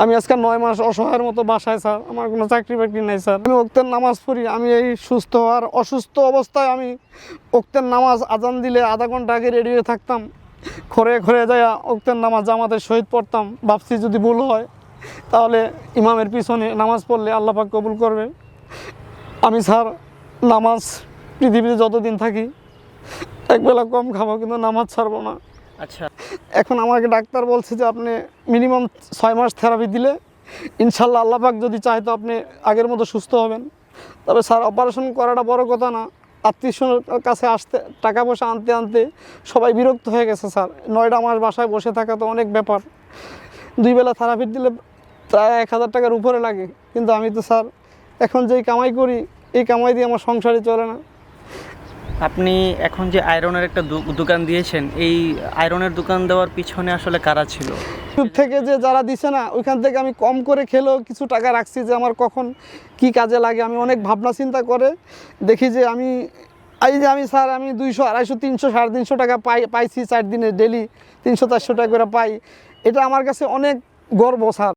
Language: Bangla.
আমি আজকে 9 মাস অসহায়ের মতো বাসায় স্যার, আমার কোনো চাকরি বাকরি নাই স্যার। আমি ওক্তের নামাজ পড়ি, আমি এই সুস্থ আর অসুস্থ অবস্থায় আমি ওক্তের নামাজ আজান দিলে আধা ঘন্টা আগে রেডি হয়ে থাকতাম, খরে খরে যায় ওক্তের নামাজ জামাতের সহিত পড়তাম। ভাবছি যদি ভুল হয় তাহলে ইমামের পিছনে নামাজ পড়লে আল্লাহ পাক কবুল করবে। আমি স্যার নামাজ পৃথিবীতে যতদিন থাকি একবেলা কম খাবো, কিন্তু নামাজ ছাড়বো না। আচ্ছা, এখন আমাকে ডাক্তার বলছে যে আপনি মিনিমাম 6 মাস থেরাপি দিলে ইনশাল্লাহ আল্লাহ পাক যদি চায় তো আপনি আগের মতো সুস্থ হবেন। তবে স্যার অপারেশন করাটা বড় কথা না, আত্মীয়স্বজনের কাছে আসতে টাকা পয়সা আনতে আনতে সবাই বিরক্ত হয়ে গেছে স্যার। 9টা মাস বাসায় বসে থাকা তো অনেক ব্যাপার, 2 বেলা থেরাপি দিলে প্রায় 1000 টাকার উপরে লাগে। কিন্তু আমি তো স্যার এখন যেই কামাই করি এই কামাই দিয়ে আমার সংসারই চলে না। আপনি এখন যে আয়রনের একটা দোকান দিয়েছেন, এই আয়রনের দোকান দেওয়ার পিছনে আসলে কারা ছিল? ইউটিউব থেকে যে যারা দিছে না, ওইখান থেকে আমি কম করে খেলেও কিছু টাকা রাখছি যে আমার কখন কি কাজে লাগে। আমি অনেক ভাবনা চিন্তা করে দেখি যে আমি স্যার আমি 200, 250, 300, 350 টাকা পাইছি 4 দিনে, ডেলি 300, 400 টাকা করে পাই। এটা আমার কাছে অনেক গর্ব স্যার।